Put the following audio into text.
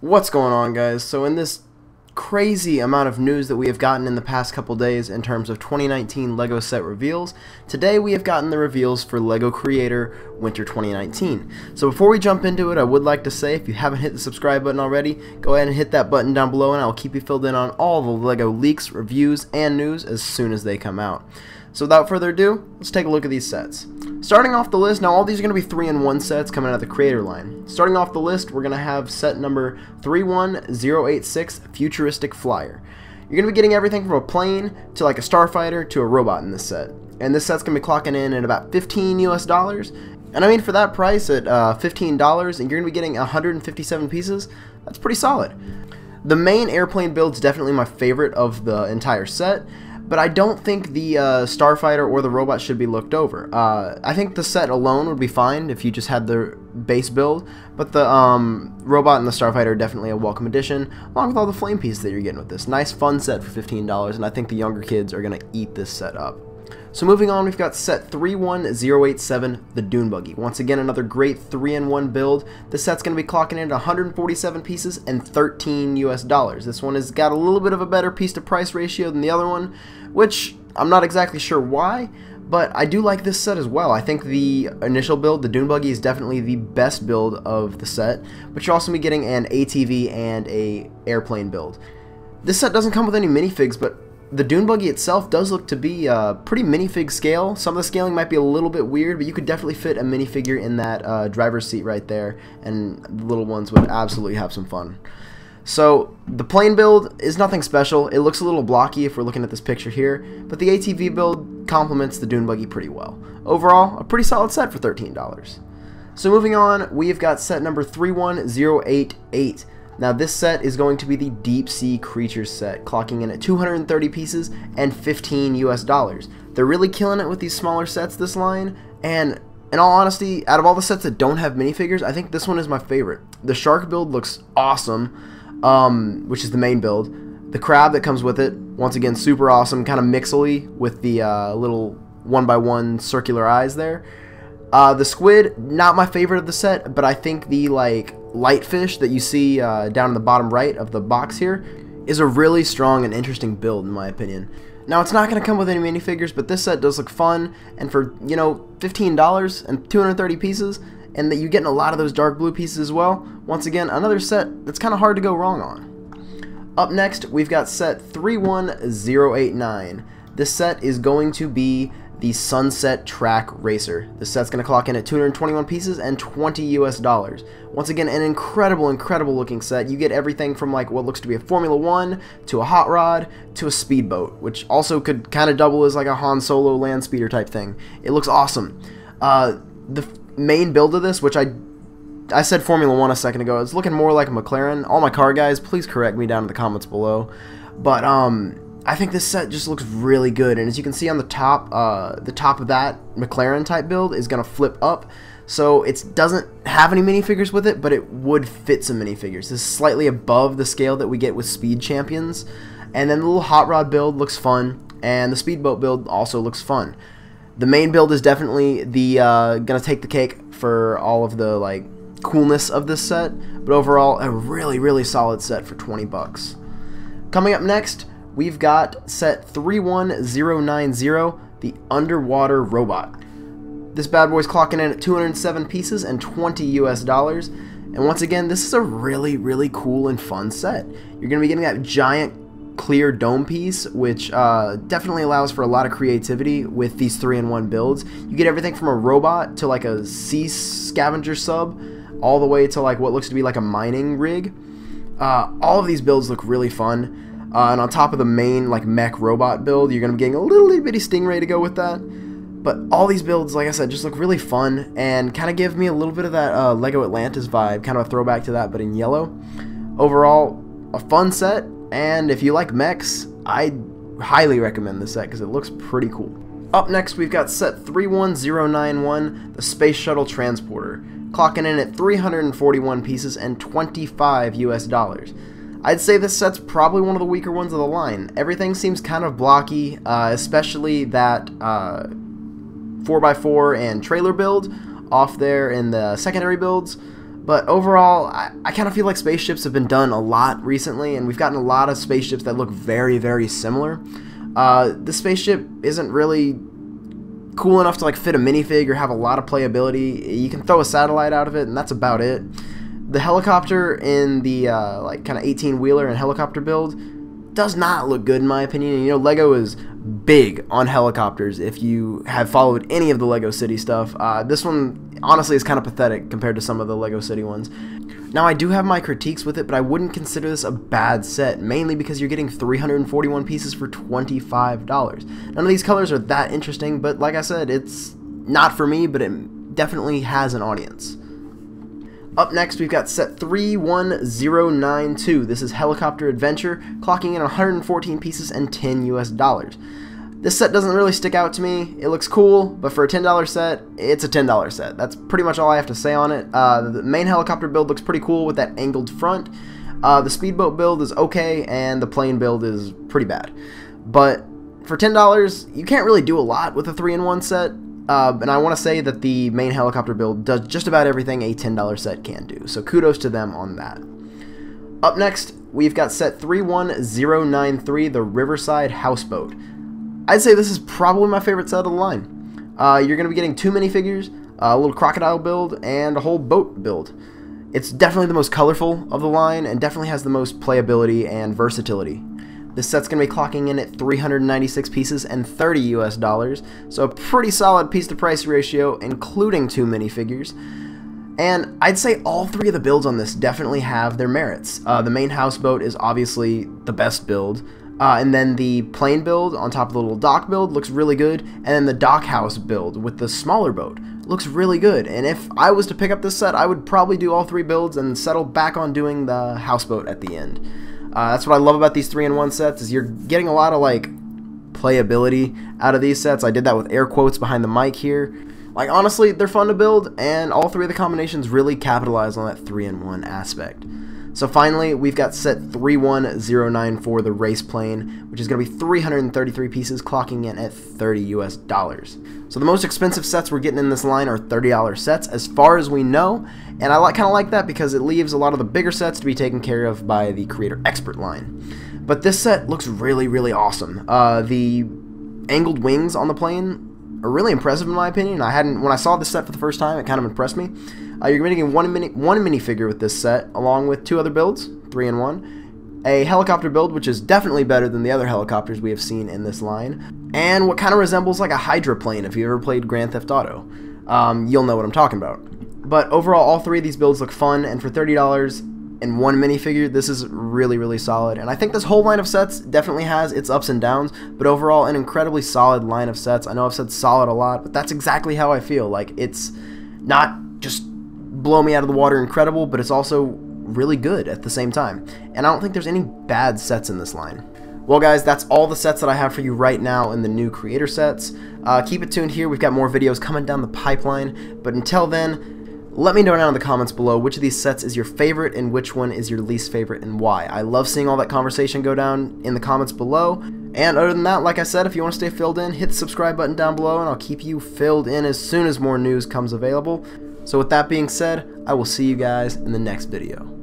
What's going on, guys? So in this crazy amount of news that we have gotten in the past couple days in terms of 2019 LEGO set reveals, today we have gotten the reveals for LEGO Creator Winter 2019. So before we jump into it, I would like to say, if you haven't hit the subscribe button already, go ahead and hit that button down below and I'll keep you filled in on all the LEGO leaks, reviews, and news as soon as they come out. So without further ado, let's take a look at these sets. Starting off the list, now all these are going to be 3-in-1 sets coming out of the Creator line. Starting off the list, we're going to have set number 31086 Futuristic Flyer. You're going to be getting everything from a plane to like a starfighter to a robot in this set. And this set's going to be clocking in at about $15 US. And I mean, for that price at $15, and you're going to be getting 157 pieces, that's pretty solid. The main airplane build's definitely my favorite of the entire set, but I don't think the starfighter or the robot should be looked over. I think the set alone would be fine if you just had the base build, but the robot and the starfighter are definitely a welcome addition, along with all the flame pieces that you're getting with this. Nice fun set for $15, and I think the younger kids are going to eat this set up. So moving on, we've got set 31087, the Dune Buggy. Once again, another great 3-in-1 build. This set's going to be clocking in at 147 pieces and $13 US. This one has got a little bit of a better piece to price ratio than the other one, which I'm not exactly sure why, but I do like this set as well. I think the initial build, the Dune Buggy, is definitely the best build of the set, but you're also going to be getting an ATV and a airplane build. This set doesn't come with any minifigs, but the Dune Buggy itself does look to be pretty minifig scale. Some of the scaling might be a little bit weird, but you could definitely fit a minifigure in that driver's seat right there, and the little ones would absolutely have some fun. So the plane build is nothing special. It looks a little blocky if we're looking at this picture here, but the ATV build complements the Dune Buggy pretty well. Overall, a pretty solid set for $13. So moving on, we've got set number 31088. Now this set is going to be the Deep Sea Creatures set, clocking in at 230 pieces and $15 US. They're really killing it with these smaller sets this line, and in all honesty, out of all the sets that don't have minifigures, I think this one is my favorite. The shark build looks awesome, which is the main build. The crab that comes with it, once again, super awesome, kind of mixely with the little 1x1 circular eyes there. The squid, not my favorite of the set, but I think the light fish that you see down in the bottom right of the box here is a really strong and interesting build in my opinion. Now it's not going to come with any minifigures, but this set does look fun, and for, you know, $15 and 230 pieces, and that you're getting a lot of those dark blue pieces as well, once again, another set that's kind of hard to go wrong on. Up next, we've got set 31089. This set is going to be the Sunset Track Racer. This set's going to clock in at 221 pieces and $20 US. Once again, an incredible looking set. You get everything from like what looks to be a Formula 1 to a hot rod to a speedboat, which also could kind of double as like a Han Solo land speeder type thing. It looks awesome. The main build of this, which I said Formula 1 a second ago, it's looking more like a McLaren. All my car guys, please correct me down in the comments below. But I think this set just looks really good, and as you can see on the top of that McLaren type build is going to flip up, so it doesn't have any minifigures with it, but it would fit some minifigures. This is slightly above the scale that we get with Speed Champions, and then the little hot rod build looks fun, and the speedboat build also looks fun. The main build is definitely the going to take the cake for all of the like coolness of this set, but overall a really solid set for 20 bucks. Coming up next, we've got set 31090, the Underwater Robot. This bad boy's clocking in at 207 pieces and $20 US. And once again, this is a really cool and fun set. You're going to be getting that giant clear dome piece, which definitely allows for a lot of creativity with these 3-in-1 builds. You get everything from a robot to like a sea scavenger sub, all the way to like what looks to be like a mining rig. All of these builds look really fun. And on top of the main like mech robot build, you're going to be getting a little bitty stingray to go with that. But all these builds, like I said, just look really fun and kind of give me a little bit of that Lego Atlantis vibe, kind of a throwback to that, but in yellow. Overall, a fun set, and if you like mechs, I highly recommend this set because it looks pretty cool. Up next, we've got set 31091, the Space Shuttle Transporter, clocking in at 341 pieces and $25 US. I'd say this set's probably one of the weaker ones of the line. Everything seems kind of blocky, especially that 4x4 and trailer build off there in the secondary builds. But overall, I kind of feel like spaceships have been done a lot recently, and we've gotten a lot of spaceships that look very, very similar. This spaceship isn't really cool enough to like fit a minifig or have a lot of playability. You can throw a satellite out of it, and that's about it. The helicopter in the like kind of 18-wheeler and helicopter build does not look good in my opinion. You know, Lego is big on helicopters. If you have followed any of the Lego City stuff, this one honestly is kind of pathetic compared to some of the Lego City ones. Now, I do have my critiques with it, but I wouldn't consider this a bad set, mainly because you're getting 341 pieces for $25. None of these colors are that interesting, but like I said, it's not for me, but it definitely has an audience. Up next, we've got set 31092. This is Helicopter Adventure, clocking in 114 pieces and $10 US. This set doesn't really stick out to me. It looks cool, but for a $10 set, it's a $10 set. That's pretty much all I have to say on it. The main helicopter build looks pretty cool with that angled front. The speedboat build is okay, and the plane build is pretty bad. But for $10, you can't really do a lot with a 3-in-1 set. And I want to say that the main helicopter build does just about everything a $10 set can do. So kudos to them on that. Up next, we've got set 31093, the Riverside houseboat. I'd say this is probably my favorite set of the line. You're going to be getting 2 minifigures, a little crocodile build, and a whole boat build. It's definitely the most colorful of the line and definitely has the most playability and versatility. This set's going to be clocking in at 396 pieces and $30 US, so a pretty solid piece to price ratio, including 2 minifigures. And I'd say all 3 of the builds on this definitely have their merits. The main houseboat is obviously the best build. And then the plane build on top of the little dock build looks really good, and then the dock house build with the smaller boat looks really good. And if I was to pick up this set, I would probably do all 3 builds and settle back on doing the houseboat at the end. That's what I love about these 3-in-1 sets, is you're getting a lot of like playability out of these sets. I did that with air quotes behind the mic here. Like, honestly, they're fun to build, and all 3 of the combinations really capitalize on that 3-in-1 aspect. So finally, we've got set 31094, the race plane, which is going to be 333 pieces, clocking in at $30 US. So the most expensive sets we're getting in this line are $30 sets, as far as we know, and I kind of like that because it leaves a lot of the bigger sets to be taken care of by the Creator Expert line. But this set looks really, really awesome. The angled wings on the plane are really impressive in my opinion. When I saw this set for the first time, it kind of impressed me. You're going to get one minifigure with this set, along with 2 other builds, 3-in-1. A helicopter build, which is definitely better than the other helicopters we have seen in this line. And what kind of resembles like a hydroplane if you ever played Grand Theft Auto. You'll know what I'm talking about. But overall, all 3 of these builds look fun, and for $30 and 1 minifigure, this is really, really solid. And I think this whole line of sets definitely has its ups and downs, but overall, an incredibly solid line of sets. I know I've said solid a lot, but that's exactly how I feel. Like, it's not just blow me out of the water incredible, but it's also really good at the same time. And I don't think there's any bad sets in this line. Well guys, that's all the sets that I have for you right now in the new creator sets. Keep it tuned here, we've got more videos coming down the pipeline, but until then, let me know down in the comments below which of these sets is your favorite and which one is your least favorite and why. I love seeing all that conversation go down in the comments below. And other than that, like I said, if you want to stay filled in, hit the subscribe button down below and I'll keep you filled in as soon as more news comes available. So with that being said, I will see you guys in the next video.